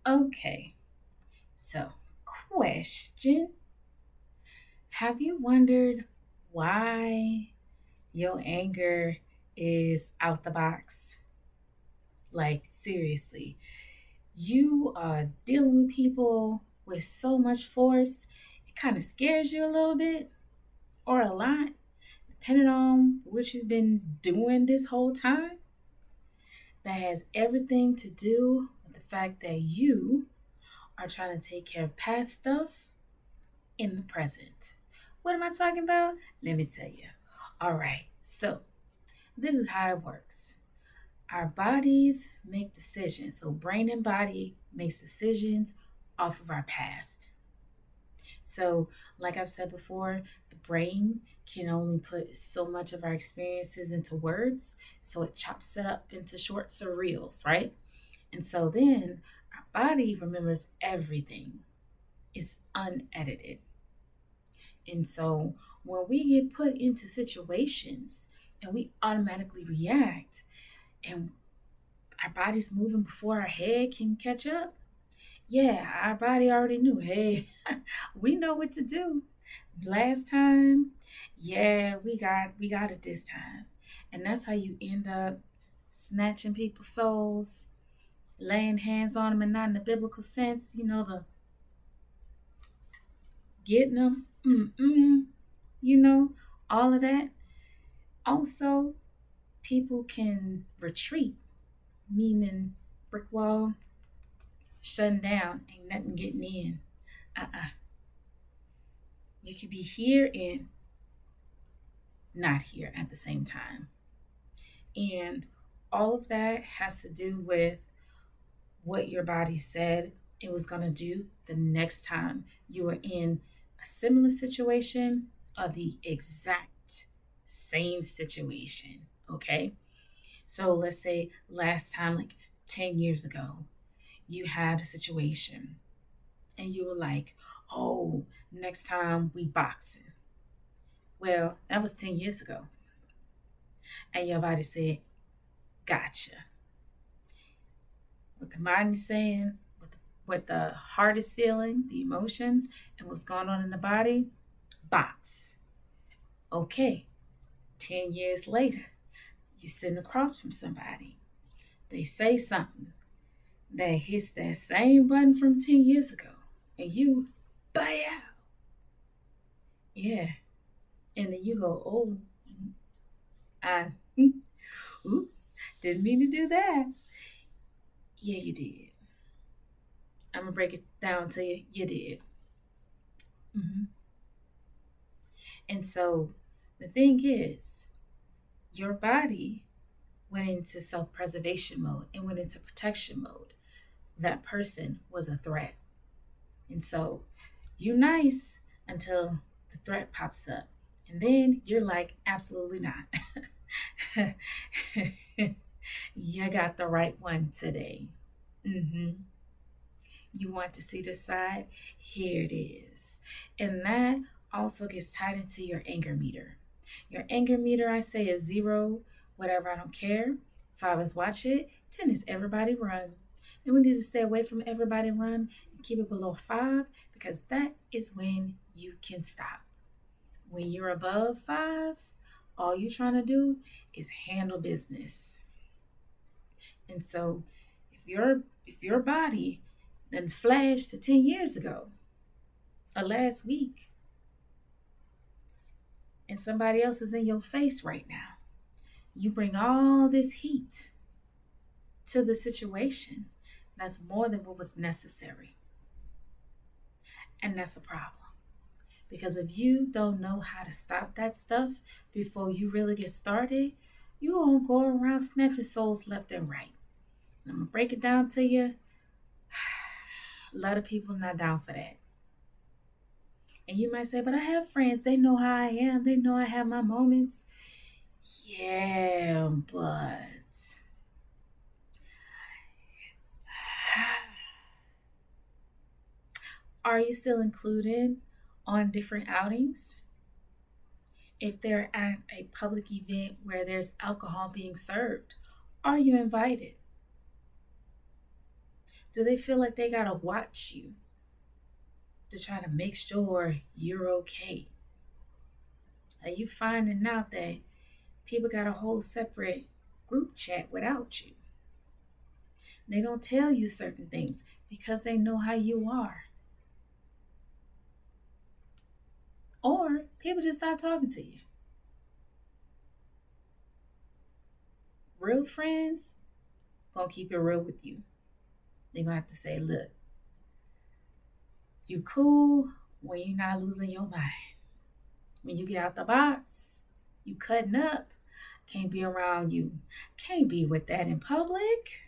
Okay, so question. Have you wondered why your anger is out the box? Like, seriously, you are dealing with people with so much force, it kind of scares you a little bit or a lot, depending on what you've been doing this whole time. That has everything to do with the fact that you are trying to take care of past stuff in the present. What am I talking about? Let me tell you. All right, so this is how it works. Our bodies make decisions. So, brain and body makes decisions off of our past. So, like I've said before, the brain can only put so much of our experiences into words, so it chops it up into shorts or reels, right? And so then our body remembers everything. It's unedited. And so when we get put into situations and we automatically react and our body's moving before our head can catch up, yeah, our body already knew, hey, we know what to do. Last time, yeah, we got it this time. And that's how you end up snatching people's souls, laying hands on them, and not in the biblical sense, the getting them, you know, all of that. Also, people can retreat, meaning brick wall, shutting down, ain't nothing getting in. Uh-uh. You could be here and not here at the same time. And all of that has to do with what your body said it was going to do the next time you were in a similar situation or the exact same situation. Okay. So let's say last time, like 10 years ago, you had a situation and you were like, oh, next time we boxing. Well, that was 10 years ago. And your body said, gotcha. What the mind is saying, what the heart is feeling, the emotions, and what's going on in the body, box. Okay, 10 years later, you're sitting across from somebody. They say something that hits that same button from 10 years ago, and you, bam, yeah. And then you go, oh, I, oops, didn't mean to do that. Yeah, you did. I'm gonna break it down to you. You did. hmm And so the thing is, your body went into self preservation mode and went into protection mode. That person was a threat. And so you nice until the threat pops up. And then you're like, absolutely not. You got the right one today. hmm You want to see the side? Here it is. And that also gets tied into your anger meter. Your anger meter, I say, is zero, whatever, I don't care. 5 is watch it, 10 is everybody run. And we need to stay away from everybody run and keep it below 5 because that is when you can stop. When you're above 5, all you're trying to do is handle business. And so if your body then flashed to 10 years ago or last week and somebody else is in your face right now, you bring all this heat to the situation. That's more than what was necessary. And that's a problem. Because if you don't know how to stop that stuff before you really get started, you won't go around snatching souls left and right. And I'm going to break it down to you. A lot of people not down for that. And you might say, but I have friends. They know how I am. They know I have my moments. Yeah, but are you still included on different outings? If they're at a public event where there's alcohol being served, are you invited? Do they feel like they gotta watch you to try to make sure you're okay? Are you finding out that people got a whole separate group chat without you? They don't tell you certain things because they know how you are. Or people just stop talking to you. Real friends gonna keep it real with you. They're gonna have to say, look, you cool when you're not losing your mind. When you get out the box, you cutting up. Can't be around you. Can't be with that in public.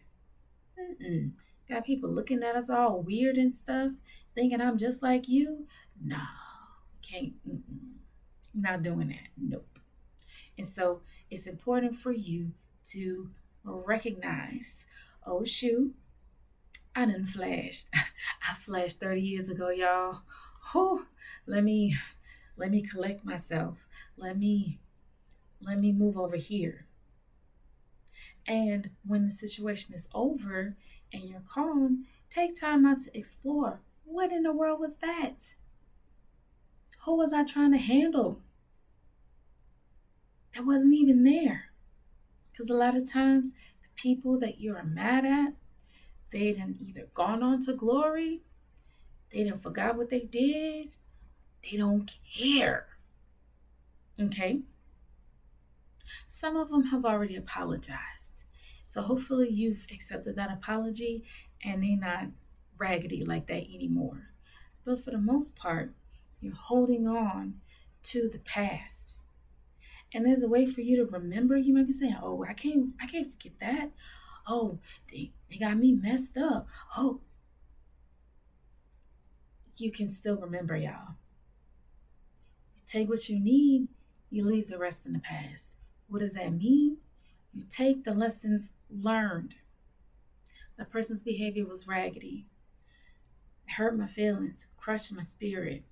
Mm-mm. Got people looking at us all weird and stuff, thinking I'm just like you. No, can't. Mm-mm. Not doing that. Nope. And so it's important for you to recognize, oh shoot, I done flashed. I flashed 30 years ago, y'all. Oh, let me collect myself. Let me move over here. And when the situation is over and you're calm, take time out to explore. What in the world was that? Who was I trying to handle? That wasn't even there. Because a lot of times, the people that you're mad at, they done either gone on to glory, they done forgot what they did, they don't care. Okay? Some of them have already apologized. So hopefully you've accepted that apology and they're not raggedy like that anymore. But for the most part, you're holding on to the past. And there's a way for you to remember. You might be saying, oh, I can't forget that. Oh, they got me messed up. Oh, you can still remember, y'all. You take what you need, you leave the rest in the past. What does that mean? You take the lessons learned. The person's behavior was raggedy, hurt my feelings, crushed my spirit,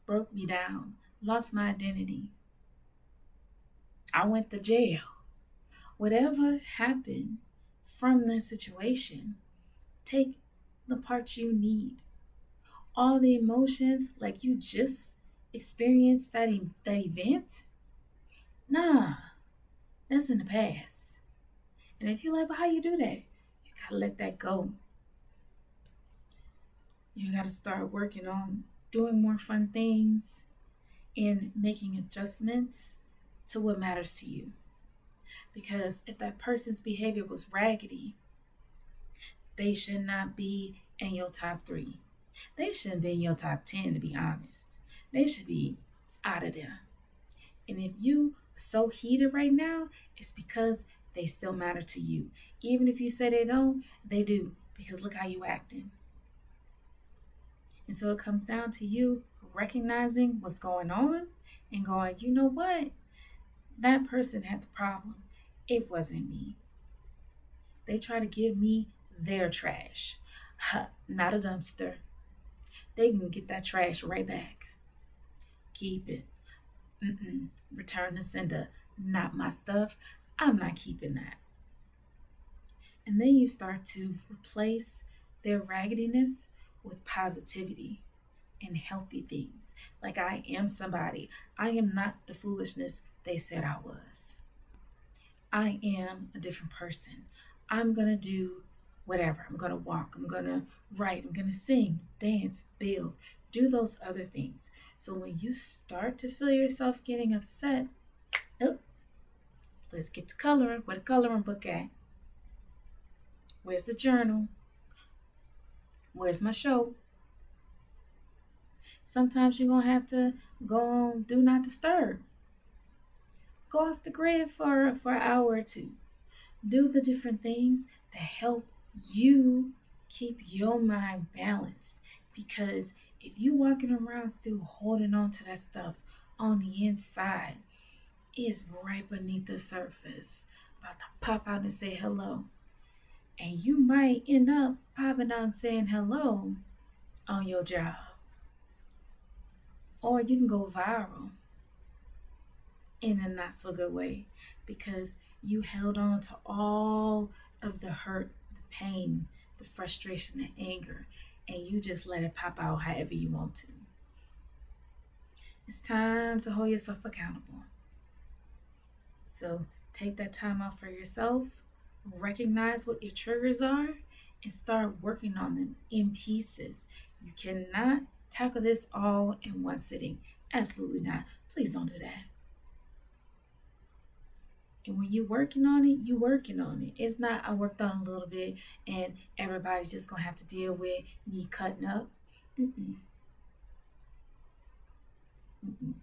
broke me down, lost my identity. I went to jail. Whatever happened from that situation, take the parts you need. All the emotions, like you just experienced that event, nah, that's in the past. And if you're like, but how you do that? You gotta let that go. You gotta start working on doing more fun things and making adjustments to what matters to you. Because if that person's behavior was raggedy, they should not be in your top 3. They shouldn't be in your top 10, to be honest. They should be out of there. And if you are so heated right now, it's because they still matter to you. Even if you say they don't, they do. Because look how you acting. And so it comes down to you recognizing what's going on and going, you know what? That person had the problem. It wasn't me. They try to give me their trash. Not a dumpster. They can get that trash right back. Keep it. Return the sender. Not my stuff. I'm not keeping that. And then you start to replace their raggediness with positivity and healthy things. Like, I am somebody. I am not the foolishness they said I was. I am a different person. I'm going to do whatever. I'm going to walk. I'm going to write. I'm going to sing, dance, build, do those other things. So when you start to feel yourself getting upset, oh, let's get to coloring. Where the coloring book at? Where's the journal? Where's my show? Sometimes you're going to have to go on do not disturb. Go off the grid for an hour or two. Do the different things that help you keep your mind balanced. Because if you walking around still holding on to that stuff on the inside, it's right beneath the surface, about to pop out and say hello. And you might end up popping out and saying hello on your job. Or you can go viral in a not so good way because you held on to all of the hurt, the pain, the frustration, the anger, and you just let it pop out however you want to. It's time to hold yourself accountable. So take that time out for yourself, recognize what your triggers are, and start working on them in pieces. You cannot tackle this all in one sitting. Absolutely not. Please don't do that. And when you're working on it, you're working on it. It's not I worked on a little bit and everybody's just gonna have to deal with me cutting up. Mm-mm, mm-mm.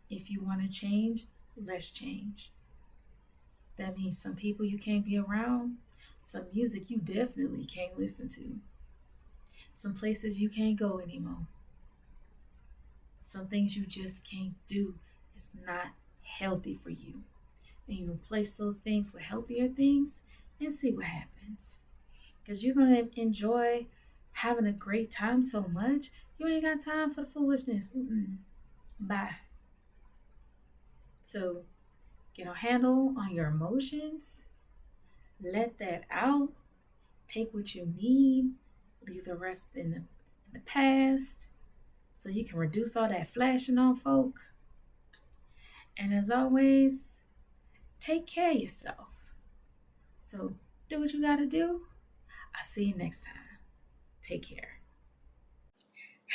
If you want to change, let's change. That means some people you can't be around, some music you definitely can't listen to, some places you can't go anymore, some things you just can't do. It's not healthy for you. And you replace those things with healthier things and see what happens. Because you're going to enjoy having a great time so much, you ain't got time for the foolishness. Mm-mm. Bye. So get a handle on your emotions, let that out, take what you need, leave the rest in the past so you can reduce all that flashing on folk. And as always, take care of yourself. So do what you got to do. I'll see you next time. Take care.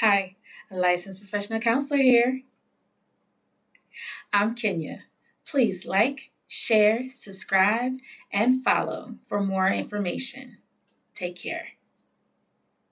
Hi, a licensed professional counselor here. I'm Kenya. Please like, share, subscribe, and follow for more information. Take care.